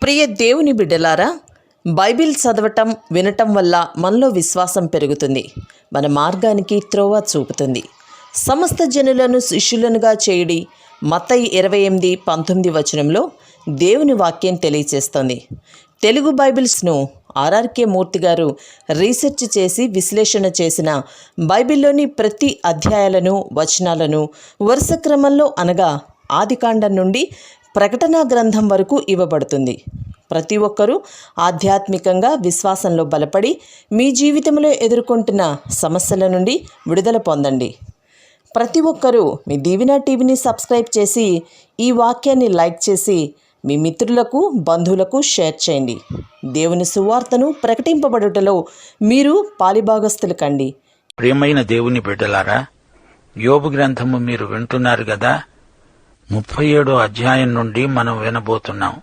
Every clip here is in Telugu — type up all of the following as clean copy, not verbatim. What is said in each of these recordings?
ప్రియ దేవుని బిడ్డలారా, బైబిల్ చదవటం వినటం వల్ల మనలో విశ్వాసం పెరుగుతుంది. మన మార్గానికి త్రోవ చూపుతుంది. సమస్త జనులను శిష్యులనుగా చేయుడి మత్తయి 28:19 వచనంలో దేవుని వాక్యం తెలియచేస్తోంది. తెలుగు బైబిల్స్ను ఆర్ఆర్కే మూర్తి గారు రీసెర్చ్ చేసి విశ్లేషణ చేసిన బైబిల్లోని ప్రతి అధ్యాయాలను వచనాలను వరుస క్రమంలో అనగా ఆదికాండం నుండి ప్రకటనా గ్రంథం వరకు ఇవ్వబడుతుంది. ప్రతి ఒక్కరూ ఆధ్యాత్మికంగా విశ్వాసంలో బలపడి మీ జీవితంలో ఎదుర్కొంటున్న సమస్యల నుండి విడుదల పొందండి. ప్రతి ఒక్కరూ మీ దీవెన టీవీని సబ్స్క్రైబ్ చేసి ఈ వాక్యాన్ని లైక్ చేసి మీ మిత్రులకు బంధువులకు షేర్ చేయండి. దేవుని సువార్తను ప్రకటింపబడుటలో మీరు పాలిభాగస్తులు కండి. ప్రియమైన దేవుని బిడ్డలారా, యోబు గ్రంథము మీరు వింటున్నారు కదా. 37వ అధ్యాయం నుండి మనం వినబోతున్నాం.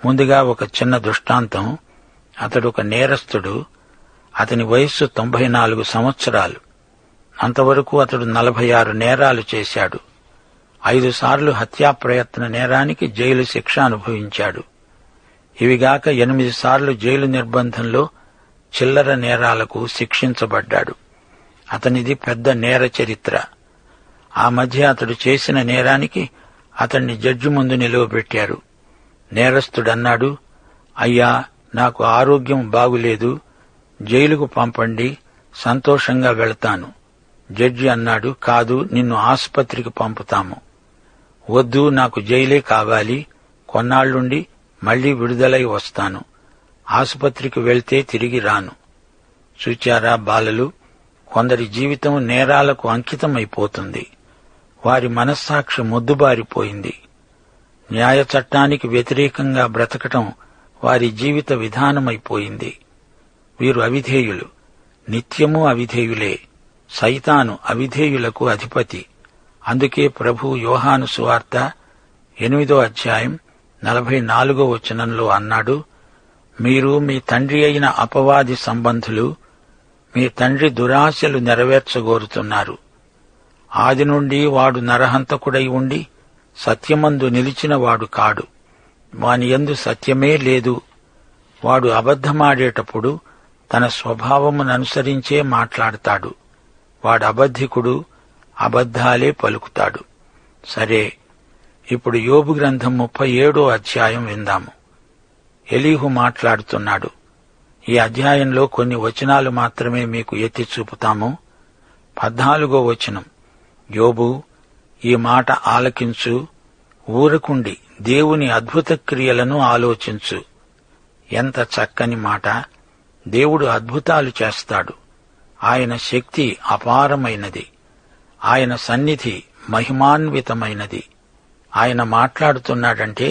ముందుగా ఒక చిన్న దృష్టాంతం. అతడు ఒక నేరస్తుడు. అతని వయస్సు 94 సంవత్సరాలు. అంతవరకు అతడు 46 నేరాలు చేశాడు. 5 సార్లు హత్యా ప్రయత్న నేరానికి జైలు శిక్ష అనుభవించాడు. ఇవిగాక 8 సార్లు జైలు నిర్బంధంలో చిల్లర నేరాలకు శిక్షించబడ్డాడు. అతనిది పెద్ద నేర చరిత్ర. ఆ మధ్య అతడు చేసిన నేరానికి అతన్ని జడ్జి ముందు నిలువబెట్టారు. నేరస్తుడన్నాడు, అయ్యా, నాకు ఆరోగ్యం బాగులేదు, జైలుకు పంపండి, సంతోషంగా వెళతాను. జడ్జి అన్నాడు, కాదు, నిన్ను ఆసుపత్రికి పంపుతాము. వద్దు, నాకు జైలే కావాలి, కొన్నాళ్లుండి మళ్లీ విడుదలై వస్తాను. ఆసుపత్రికి వెళ్తే తిరిగి రాను. చూచారా బాలలు, కొందరి జీవితం నేరాలకు అంకితమైపోతుంది. వారి మనస్సాక్షి మొద్దుబారిపోయింది. న్యాయ చట్టానికి వ్యతిరేకంగా బ్రతకటం వారి జీవిత విధానమైపోయింది. వీరు అవిధేయులు, నిత్యము అవిధేయులే. సైతాను అవిధేయులకు అధిపతి. అందుకే ప్రభు యోహాను సువార్త 8వ అధ్యాయం 44వ వచనంలో అన్నాడు, మీరు మీ తండ్రి అయిన అపవాది సంబంధులు, మీ తండ్రి దురాశలు నెరవేర్చగోరుతున్నారు. ఆది నుండి వాడు నరహంతకుడై ఉండి సత్యమందు నిలిచినవాడు కాడు. వాని యందు సత్యమే లేదు. వాడు అబద్ధమాడేటప్పుడు తన స్వభావముననుసరించే మాట్లాడతాడు. వాడు అబద్ధికుడు, అబద్ధాలే పలుకుతాడు. సరే, ఇప్పుడు యోబు గ్రంథం 37వ అధ్యాయం విందాము. ఎలీహు మాట్లాడుతున్నాడు. ఈ అధ్యాయంలో కొన్ని వచనాలు మాత్రమే మీకు ఎత్తి చూపుతాము. 14వ వచనం, యోబు, ఈ మాట ఆలకించు, ఊరకుండి దేవుని అద్భుత క్రియలను ఆలోచించు. ఎంత చక్కని మాట! దేవుడు అద్భుతాలు చేస్తాడు. ఆయన శక్తి అపారమైనది. ఆయన సన్నిధి మహిమాన్వితమైనది. ఆయన మాట్లాడుతున్నాడంటే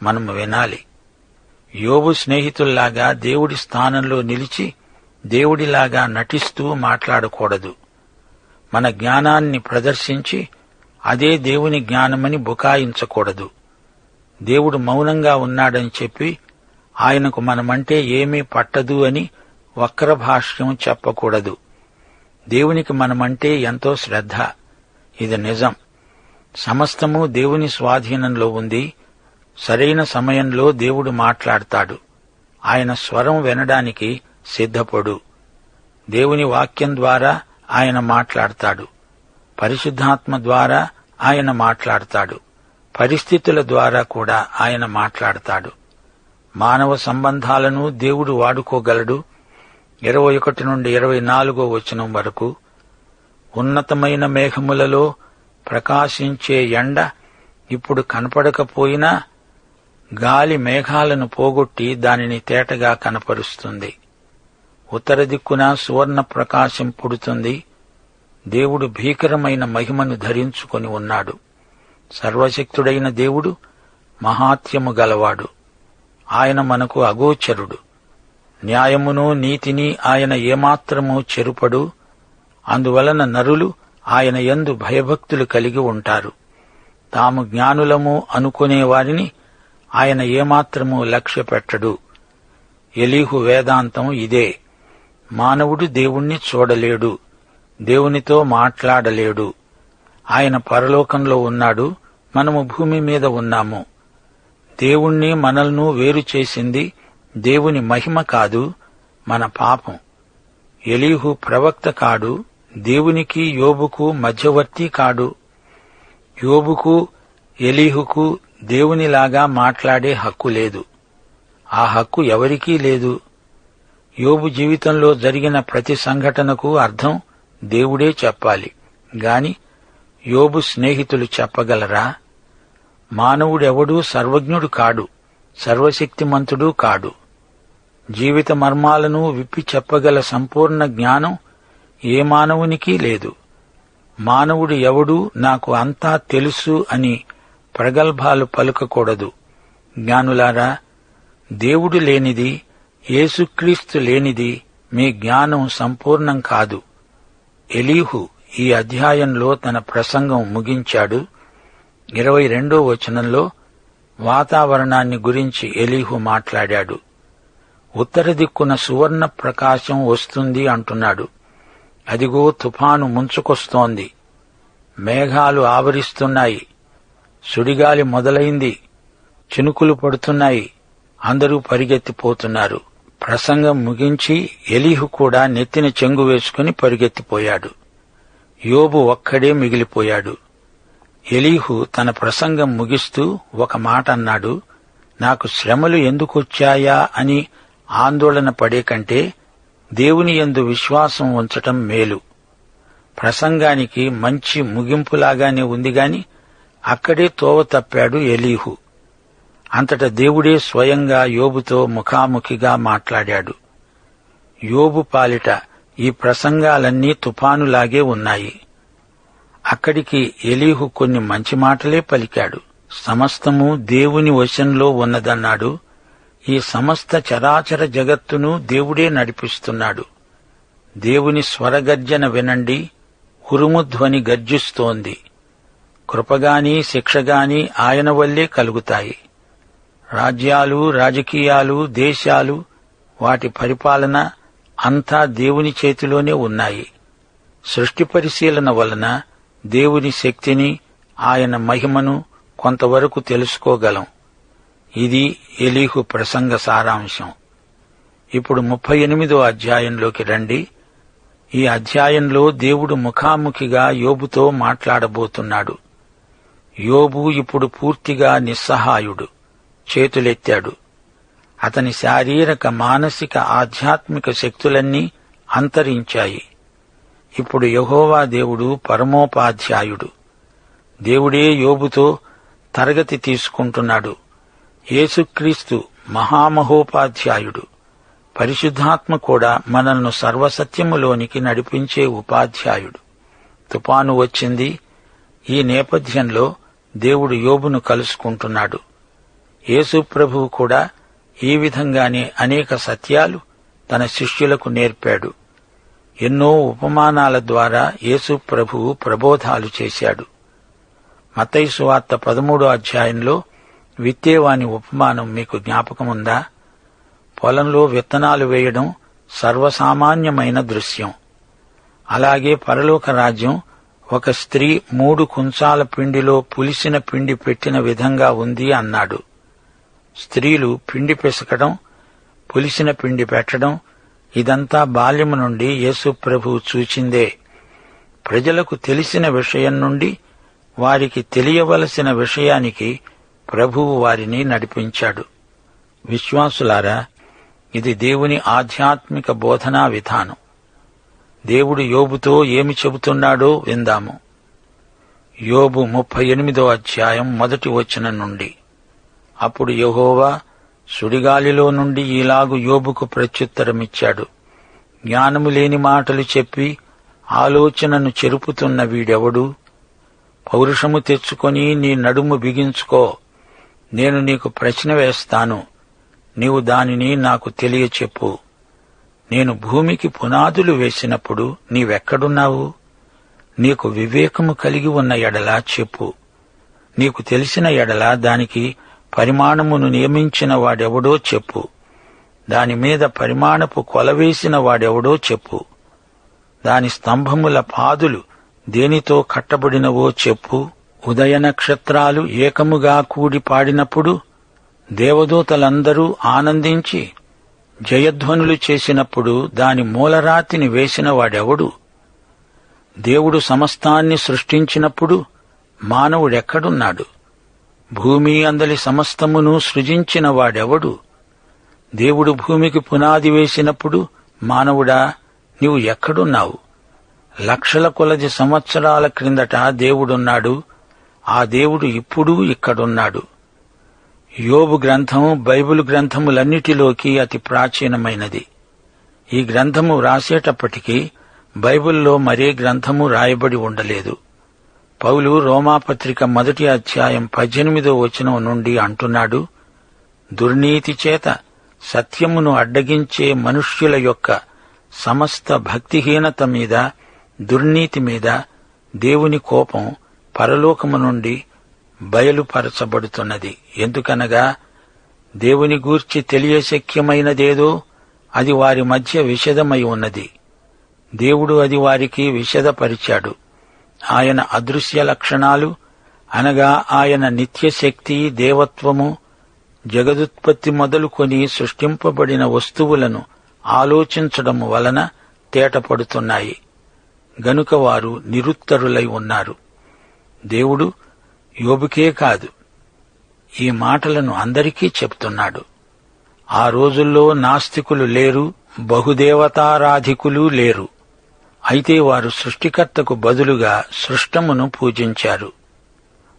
మనము వినాలి. యోబు స్నేహితుల్లాగా దేవుడి స్థానంలో నిలిచి దేవుడిలాగా నటిస్తూ మాట్లాడకూడదు. మన జ్ఞానాన్ని ప్రదర్శించి అదే దేవుని జ్ఞానమని బుకాయించకూడదు. దేవుడు మౌనంగా ఉన్నాడని చెప్పి ఆయనకు మనమంటే ఏమీ పట్టదు అని వక్ర భాష్యం చెప్పకూడదు. దేవునికి మనమంటే ఎంతో శ్రద్ధ. ఇది నిజం. సమస్తము దేవుని స్వాధీనంలో ఉంది. సరైన సమయంలో దేవుడు మాట్లాడతాడు. ఆయన స్వరం వినడానికి సిద్ధపడు. దేవుని వాక్యం ద్వారా ఆయన మాట్లాడతాడు. పరిశుద్ధాత్మ ద్వారా ఆయన మాట్లాడతాడు. పరిస్థితుల ద్వారా కూడా ఆయన మాట్లాడతాడు. మానవ సంబంధాలను దేవుడు వాడుకోగలడు. 21 నుండి 24వ వచనం వరకు, ఉన్నతమైన మేఘములలో ప్రకాశించే ఎండ ఇప్పుడు కనపడకపోయినా గాలి మేఘాలను పోగొట్టి దానిని తేటగా కనపరుస్తుంది. ఉత్తర దిక్కున సువర్ణ ప్రకాశం పుడుతుంది. దేవుడు భీకరమైన మహిమను ధరించుకొని ఉన్నాడు. సర్వశక్తుడైన దేవుడు మహాత్యము గలవాడు. ఆయన మనకు అగోచరుడు. న్యాయమును నీతిని ఆయన ఏమాత్రమూ చెరుపడు. అందువలన నరులు ఆయన యందు భయభక్తులు కలిగి ఉంటారు. తాము జ్ఞానులము అనుకునే వారిని ఆయన ఏమాత్రమూ లక్ష్యపెట్టడు. ఎలీహు వేదాంతం ఇదే. మానవుడు దేవుణ్ణి చూడలేడు, దేవునితో మాట్లాడలేడు. ఆయన పరలోకంలో ఉన్నాడు, మనము భూమి మీద ఉన్నాము. దేవుణ్ణి మనల్ని వేరు చేసింది దేవుని మహిమ కాదు, మన పాపం. ఎలీహు ప్రవక్త కాడు, దేవునికి యోబుకు మధ్యవర్తి కాడు. యోబుకు ఎలీహుకు దేవునిలాగా మాట్లాడే హక్కు లేదు. ఆ హక్కు ఎవరికీ లేదు. యోబు జీవితంలో జరిగిన ప్రతి సంఘటనకు అర్థం దేవుడే చెప్పాలి గాని యోబు స్నేహితులు చెప్పగలరా? మానవుడెవడూ సర్వజ్ఞుడు కాడు, సర్వశక్తిమంతుడు కాడు. జీవిత మర్మాలను విప్పి చెప్పగల సంపూర్ణ జ్ఞానం ఏ మానవునికీ లేదు. మానవుడు ఎవడూ నాకు అంతా తెలుసు అని ప్రగల్భాలు పలుకకూడదు. జ్ఞానులారా, దేవుడు లేనిది, యేసుక్రీస్తు లేనిది మీ జ్ఞానం సంపూర్ణం కాదు. ఎలీహు ఈ అధ్యాయంలో తన ప్రసంగం ముగించాడు. 22వ వచనంలో వాతావరణాన్ని గురించి ఎలీహు మాట్లాడాడు. ఉత్తర దిక్కున సువర్ణ ప్రకాశం వస్తుంది అంటున్నాడు. అదిగో తుఫాను ముంచుకొస్తోంది. మేఘాలు ఆవరిస్తున్నాయి. సుడిగాలి మొదలైంది. చినుకులు పడుతున్నాయి. అందరూ పరిగెత్తిపోతున్నారు. ప్రసంగం ముగించి ఎలీహు కూడా నెత్తిన చెంగు వేసుకుని పరిగెత్తిపోయాడు. యోబు ఒక్కడే మిగిలిపోయాడు. ఎలీహు తన ప్రసంగం ముగిస్తూ ఒక మాట అన్నాడు. నాకు శ్రమలు ఎందుకొచ్చాయా అని ఆందోళన పడే కంటే దేవుని యందు విశ్వాసం ఉంచటం మేలు. ప్రసంగానికి మంచి ముగింపులాగానే ఉంది గాని అక్కడే తోవ తప్పాడు ఎలీహు. అంతట దేవుడే స్వయంగా యోబుతో ముఖాముఖిగా మాట్లాడాడు. యోబు పాలిట ఈ ప్రసంగాలన్నీ తుఫానులాగే ఉన్నాయి. అక్కడికి ఎలీహు కొన్ని మంచి మాటలే పలికాడు. సమస్తము దేవుని వశంలో ఉన్నదన్నాడు. ఈ సమస్త చరాచర జగత్తును దేవుడే నడిపిస్తున్నాడు. దేవుని స్వరగర్జన వినండి, ఉరుముధ్వని గర్జిస్తోంది. కృపగాని శిక్షగాని ఆయన వల్లే కలుగుతాయి. రాజ్యాలు, రాజకీయాలు, దేశాలు, వాటి పరిపాలన అంతా దేవుని చేతిలోనే ఉన్నాయి. సృష్టి పరిశీలన వలన దేవుని శక్తిని, ఆయన మహిమను కొంతవరకు తెలుసుకోగలం. ఇది ఎలీహు ప్రసంగ సారాంశం. ఇప్పుడు 38వ అధ్యాయంలోకి రండి. ఈ అధ్యాయంలో దేవుడు ముఖాముఖిగా యోబుతో మాట్లాడబోతున్నాడు. యోబు ఇప్పుడు పూర్తిగా నిస్సహాయుడు. చేతులెత్తాడు. అతని శారీరక, మానసిక, ఆధ్యాత్మిక శక్తులన్నీ అంతరించాయి. ఇప్పుడు యెహోవా దేవుడు పరమోపాధ్యాయుడు. దేవుడే యోబుతో తరగతి తీసుకుంటున్నాడు. యేసుక్రీస్తు మహామహోపాధ్యాయుడు. పరిశుద్ధాత్మ కూడా మనల్ని సర్వసత్యములోనికి నడిపించే ఉపాధ్యాయుడు. తుపాను వచ్చింది. ఈ నేపథ్యంలో దేవుడు యోబును కలుసుకుంటున్నాడు. యేసు ప్రభువు కూడా ఈ విధంగానే అనేక సత్యాలు తన శిష్యులకు నేర్పాడు. ఎన్నో ఉపమానాల ద్వారా యేసు ప్రభువు ప్రబోధాలు చేశాడు. మత్తయి సువార్త 13వ అధ్యాయంలో విత్తేవాని ఉపమానం మీకు జ్ఞాపకముందా? పొలంలో విత్తనాలు వేయడం సర్వసామాన్యమైన దృశ్యం. అలాగే పరలోక రాజ్యం ఒక స్త్రీ 3 కుంచాల పిండిలో పులిసిన పిండి పెట్టిన విధంగా ఉంది అన్నాడు. స్త్రీలు పిండి పిసకడం, పులిసిన పిండి పెట్టడం, ఇదంతా బాల్యము నుండి యేసు ప్రభువు చూచిందే. ప్రజలకు తెలిసిన విషయం నుండి వారికి తెలియవలసిన విషయానికి ప్రభువు వారిని నడిపించాడు. విశ్వాసులారా, ఇది దేవుని ఆధ్యాత్మిక బోధనా విధానం. దేవుడు యోబుతో ఏమి చెబుతున్నాడో విందాము. యోబు 38వ అధ్యాయం 1వ వచనం నుండి. అప్పుడు యెహోవా సుడిగాలిలో నుండి ఈలాగు యోబుకు ప్రత్యుత్తరమిచ్చాడు. జ్ఞానము లేని మాటలు చెప్పి ఆలోచనను చెరుపుతున్న వీడెవడు? పౌరుషము తెచ్చుకొని నీ నడుము బిగించుకో. నేను నీకు ప్రశ్న వేస్తాను, నీవు దానిని నాకు తెలియచెప్పు. నేను భూమికి పునాదులు వేసినప్పుడు నీవెక్కడున్నావు? నీకు వివేకము కలిగి ఉన్న ఎడల చెప్పు. నీకు తెలిసిన ఎడల దానికి పరిమాణమును నియమించిన వాడెవడో చెప్పు. దానిమీద పరిమాణపు కొలవేసిన వాడెవడో చెప్పు. దాని స్తంభముల పాదులు దేనితో కట్టబడినవో చెప్పు. ఉదయ నక్షత్రాలు ఏకముగా కూడి పాడినప్పుడు దేవదూతలందరూ ఆనందించి జయధ్వనులు చేసినప్పుడు దాని మూలరాతిని వేసిన వాడెవడు? దేవుడు సమస్తాన్ని సృష్టించినప్పుడు మానవుడెక్కడున్నాడు? భూమి అందలి సమస్తమును సృజించిన వాడెవడు? దేవుడు భూమికి పునాది వేసినప్పుడు మానవుడా, నీవు ఎక్కడున్నావు? లక్షల కొలది సంవత్సరాల క్రిందట దేవుడున్నాడు. ఆ దేవుడు ఇప్పుడూ ఇక్కడున్నాడు. యోబు గ్రంథం బైబిలు గ్రంథములన్నిటిలోకి అతి ప్రాచీనమైనది. ఈ గ్రంథము రాసేటప్పటికీ బైబిల్లో మరే గ్రంథము రాయబడి ఉండలేదు. పౌలు రోమాపత్రిక 1 అధ్యాయం 18వ వచనం నుండి అంటున్నాడు, దుర్నీతి చేత సత్యమును అడ్డగించే మనుష్యుల యొక్క సమస్త భక్తిహీనత మీద, దుర్నీతి మీద దేవుని కోపం పరలోకము నుండి బయలుపరచబడుతున్నది. ఎందుకనగా దేవుని గూర్చి తెలియశక్యమైనదేదో అది వారి మధ్య విషదమై ఉన్నది. దేవుడు అది వారికి విషదపరిచాడు. ఆయన అదృశ్య లక్షణాలు అనగా ఆయన నిత్యశక్తి, దేవత్వము జగదుత్పత్తి మొదలుకొని సృష్టింపబడిన వస్తువులను ఆలోచించడము వలన తేటపడుతున్నాయి. గనుక వారు నిరుత్తరులై ఉన్నారు. దేవుడు యోబుకే కాదు, ఈ మాటలను అందరికీ చెప్తున్నాడు. ఆ రోజుల్లో నాస్తికులు లేరు, బహుదేవతారాధికులు లేరు. అయితే వారు సృష్టికర్తకు బదులుగా సృష్టమును పూజించారు.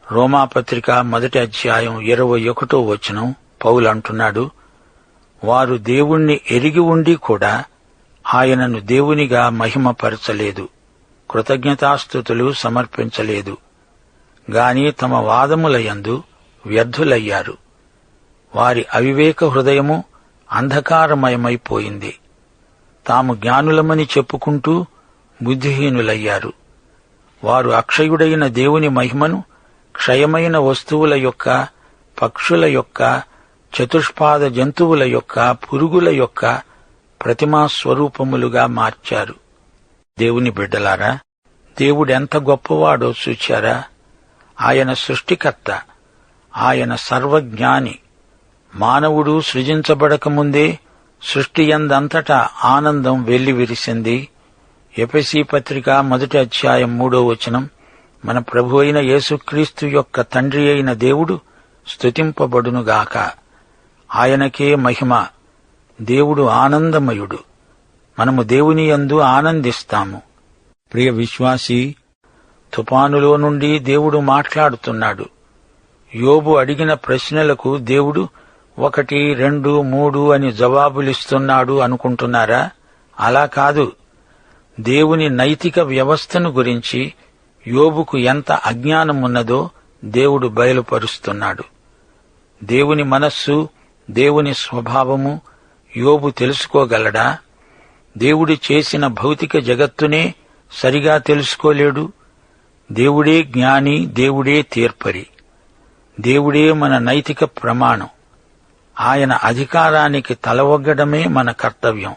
రోమాపత్రిక 1 అధ్యాయం 21వ వచనం పౌలంటున్నాడు, వారు దేవుణ్ణి ఎరిగి ఉండి కూడా ఆయనను దేవునిగా మహిమపరచలేదు, కృతజ్ఞతాస్తుతులు సమర్పించలేదు. గాని తమ వాదములయందు వ్యర్థులయ్యారు. వారి అవివేక హృదయము అంధకారమయమైపోయింది. తాము జ్ఞానులమని చెప్పుకుంటూ బుద్ధిహీనులయ్యారు. వారు అక్షయుడైన దేవుని మహిమను క్షయమైన వస్తువుల యొక్క, పక్షుల యొక్క, చతుష్పాద జంతువుల యొక్క, పురుగుల యొక్క ప్రతిమా స్వరూపములుగా మార్చారు. దేవుని బిడ్డలారా, దేవుడెంత గొప్పవాడో చూచారా? ఆయన సృష్టికర్త, ఆయన సర్వజ్ఞాని. మానవుడు సృజించబడకముందే సృష్టియందంతటా ఆనందం వెల్లివిరిసింది. ఎఫెసీ పత్రిక 1 అధ్యాయం 3వ వచనం, మన ప్రభు అయిన యేసుక్రీస్తు యొక్క తండ్రి అయిన దేవుడు స్తుతింపబడునుగాక. ఆయనకే మహిమ. దేవుడు ఆనందమయుడు. మనము దేవుని యందు ఆనందిస్తాము. ప్రియ విశ్వాసీ, తుఫానులో నుండి దేవుడు మాట్లాడుతున్నాడు. యోబు అడిగిన ప్రశ్నలకు దేవుడు 1, 2, 3 అని జవాబులిస్తున్నాడు అనుకుంటున్నారా? అలా కాదు. దేవుని నైతిక వ్యవస్థను గురించి యోబుకు ఎంత అజ్ఞానమున్నదో దేవుడు బయలుపరుస్తున్నాడు. దేవుని మనస్సు, దేవుని స్వభావము యోబు తెలుసుకోగలడా? దేవుడు చేసిన భౌతిక జగత్తునే సరిగా తెలుసుకోలేడు. దేవుడే జ్ఞాని, దేవుడే తీర్పరి, దేవుడే మన నైతిక ప్రమాణం. ఆయన అధికారానికి తలవొగ్గడమే మన కర్తవ్యం.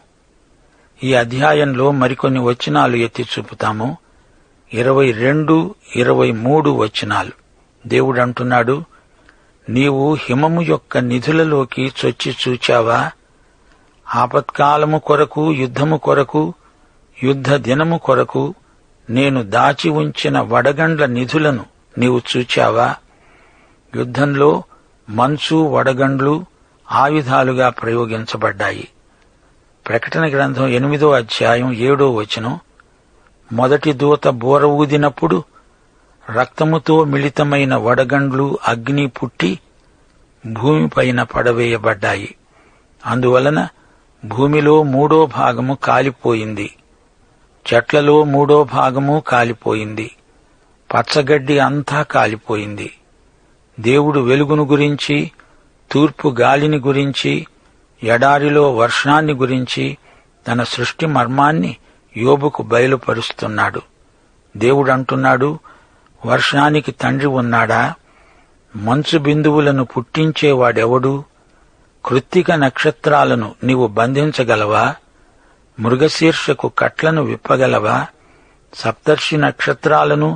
ఈ అధ్యాయంలో మరికొన్ని వచనాలు ఎత్తి చూపుతాము. 22, 23 వచనాలు. దేవుడంటున్నాడు, నీవు హిమము యొక్క నిధులలోకి చొచ్చి చూచావా? ఆపత్కాలము కొరకు, యుద్ధము కొరకు, యుద్ధ దినము కొరకు నేను దాచి ఉంచిన వడగండ్ల నిధులను నీవు చూచావా? యుద్ధంలో మంచు, వడగండ్లు ఆయుధాలుగా ప్రయోగించబడ్డాయి. ప్రకటన గ్రంథం 8వ అధ్యాయం 7వ వచనం, మొదటి దూత బూర ఊదినప్పుడు రక్తముతో మిళితమైన వడగండ్లు, అగ్ని పుట్టి భూమిపైన పడవేయబడ్డాయి. అందువలన భూమిలో 3వ భాగము కాలిపోయింది, చెట్లలో 3వ భాగము కాలిపోయింది, పచ్చగడ్డి అంతా కాలిపోయింది. దేవుడు వెలుగును గురించి, తూర్పు గాలిని గురించి, ఎడారిలో వర్షాన్ని గురించి తన సృష్టి మర్మాన్ని యోబుకు బయలుపరుస్తున్నాడు. దేవుడంటున్నాడు, వర్షానికి తండ్రి ఉన్నాడా? మంచు బిందువులను పుట్టించేవాడెవడు? కృత్తిక నక్షత్రాలను నీవు బంధించగలవా? మృగశీర్షకు కట్లను విప్పగలవా? సప్తర్షి నక్షత్రాలను,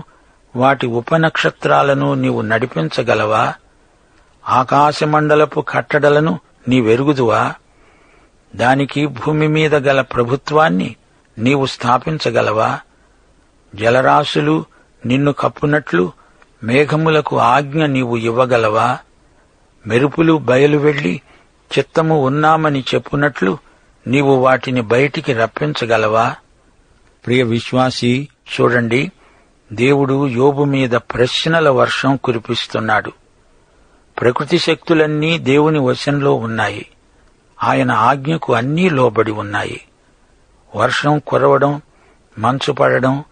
వాటి ఉపనక్షత్రాలను నీవు నడిపించగలవా? ఆకాశమండలపు కట్టడలను నీవెరుగుదువా? దానికి భూమి మీద గల ప్రభుత్వాన్ని నీవు స్థాపించగలవా? జలరాశులు నిన్ను కప్పునట్లు మేఘములకు ఆజ్ఞ నీవు ఇవ్వగలవా? మెరుపులు బయలు వెళ్లి చిత్తము ఉన్నామని చెప్పునట్లు నీవు వాటిని బయటికి రప్పించగలవా? ప్రియ విశ్వాసీ, చూడండి, దేవుడు యోబు మీద ప్రశ్నల వర్షం కురిపిస్తున్నాడు. ప్రకృతి శక్తులన్నీ దేవుని వశంలో ఉన్నాయి. ఆయన ఆజ్ఞకు అన్నీ లోబడి ఉన్నాయి. వర్షం కురవడం, మంచు పడడం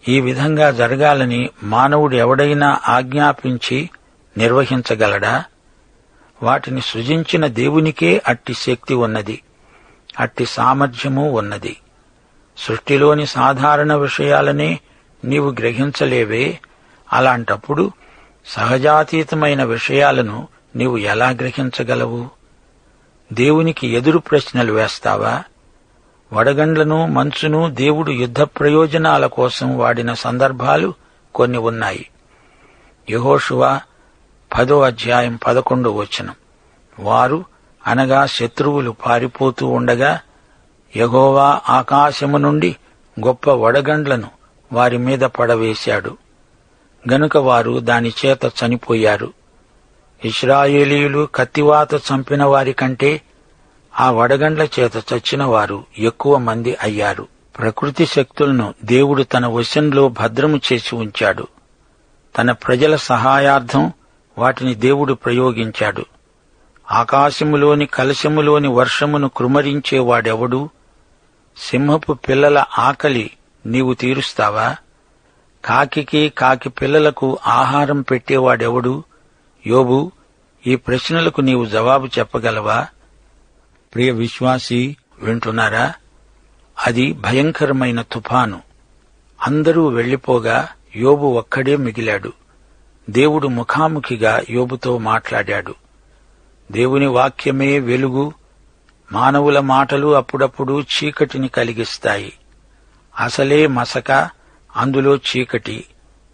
ఈ విధంగా జరగాలని మానవుడు ఎవడైనా ఆజ్ఞాపించి నిర్వహించగలడా? వాటిని సృజించిన దేవునికే అట్టి శక్తి ఉన్నది, అట్టి సామర్థ్యము ఉన్నది. సృష్టిలోని సాధారణ విషయాలనే నీవు గ్రహించలేవే. అలాంటప్పుడు సహజాతీతమైన విషయాలను నీవు ఎలా గ్రహించగలవు? దేవునికి ఎదురు ప్రశ్నలు వేస్తావా? వడగండ్లను, మంచును దేవుడు యుద్ధ ప్రయోజనాల కోసం వాడిన సందర్భాలు కొన్ని ఉన్నాయి. యెహోషువ 10:11 వారు అనగా శత్రువులు పారిపోతూ ఉండగా యెహోవా ఆకాశము నుండి గొప్ప వడగండ్లను వారి మీద పడవేశాడు. గనుక వారు దానిచేత చనిపోయారు. ఇశ్రాయేలీయులు కత్తివాత చంపిన వారి కంటే ఆ వడగండ్ల చేత చచ్చిన వారు ఎక్కువ మంది అయ్యారు. ప్రకృతి శక్తులను దేవుడు తన వశంలో భద్రము చేసి ఉంచాడు. తన ప్రజల సహాయార్థం వాటిని దేవుడు ప్రయోగించాడు. ఆకాశములోని కలశములోని వర్షమును కృమ్మరించేవాడెవడు? సింహపు పిల్లల ఆకలి నీవు తీరుస్తావా? కాకికి, కాకి పిల్లలకు ఆహారం పెట్టేవాడెవడు? యోబు, ఈ ప్రశ్నలకు నీవు జవాబు చెప్పగలవా? ప్రియ విశ్వాసీ, వింటున్నారా? అది భయంకరమైన తుఫాను. అందరూ వెళ్లిపోగా యోబు ఒక్కడే మిగిలాడు. దేవుడు ముఖాముఖిగా యోబుతో మాట్లాడాడు. దేవుని వాక్యమే వెలుగు. మానవుల మాటలు అప్పుడప్పుడు చీకటిని కలిగిస్తాయి. అసలే మసక, అందులో చీకటి.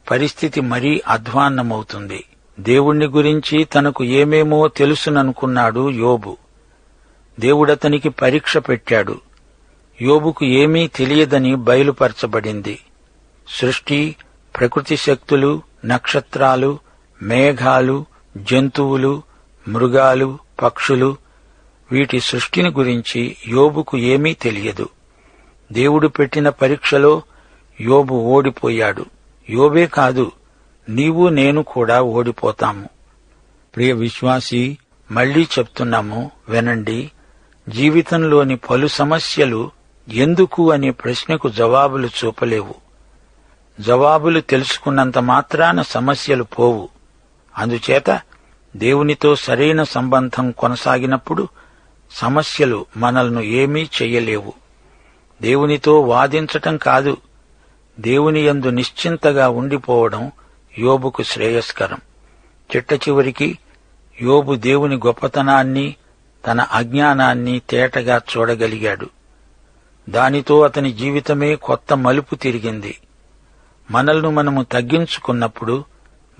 పరిస్థితి మరీ అధ్వాన్నమవుతుంది. దేవుణ్ణి గురించి తనకు ఏమేమో తెలుసుననుకున్నాడు యోబు. దేవుడతనికి పరీక్ష పెట్టాడు. యోబుకు ఏమీ తెలియదని బయలుపరచబడింది. సృష్టి, ప్రకృతి శక్తులు, నక్షత్రాలు, మేఘాలు, జంతువులు, మృగాలు, పక్షులు, వీటి సృష్టిని గురించి యోబుకు ఏమీ తెలియదు. దేవుడు పెట్టిన పరీక్షలో యోబు ఓడిపోయాడు. యోబే కాదు, నీవు నేను కూడా ఓడిపోతాము. ప్రియ విశ్వాసీ, మళ్లీ చెప్తున్నాము, వినండి. జీవితంలోని పలు సమస్యలు ఎందుకు అనే ప్రశ్నకు జవాబులు చూపలేవు. జవాబులు తెలుసుకున్నంత మాత్రాన సమస్యలు పోవు. అందుచేత దేవునితో సరైన సంబంధం కొనసాగినప్పుడు సమస్యలు మనల్ని ఏమీ చెయ్యలేవు. దేవునితో వాదించటం కాదు, దేవుని యందు నిశ్చింతగా ఉండిపోవడం యోబుకు శ్రేయస్కరం. చిట్టచివరికి యోబు దేవుని గొప్పతనాన్ని, తన అజ్ఞానాన్ని తేటగా చూడగలిగాడు. దానితో అతని జీవితమే కొత్త మలుపు తిరిగింది. మనల్ని మనము తగ్గించుకున్నప్పుడు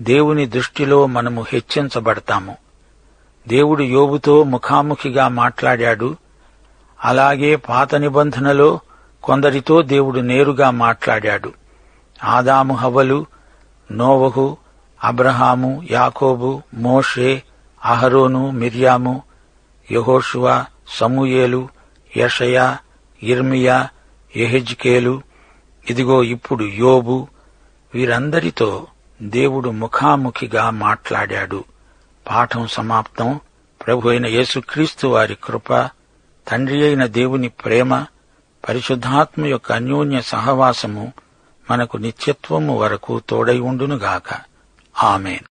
దేవుని దృష్టిలో మనము హెచ్చించబడతాము. దేవుడు యోబుతో ముఖాముఖిగా మాట్లాడాడు. అలాగే పాత నిబంధనలో కొందరితో దేవుడు నేరుగా మాట్లాడాడు. ఆదాము హవ్వలు, నోవహు, అబ్రహాము, యాకోబు, మోషే, అహరోను, మిర్యాము, యెహోషువ, సమూయేలు, యెషయా, యిర్మీయా, యెహెజ్కేలు, ఇదిగో ఇప్పుడు యోబు, వీరందరితో దేవుడు ముఖాముఖిగా మాట్లాడాడు. పాఠం సమాప్తం. ప్రభు అయిన యేసుక్రీస్తు వారి కృప, తండ్రి అయిన దేవుని ప్రేమ, పరిశుద్ధాత్మ యొక్క అన్యోన్య సహవాసము మనకు నిత్యత్వము వరకు తోడై ఉండునుగాక. ఆమేన్.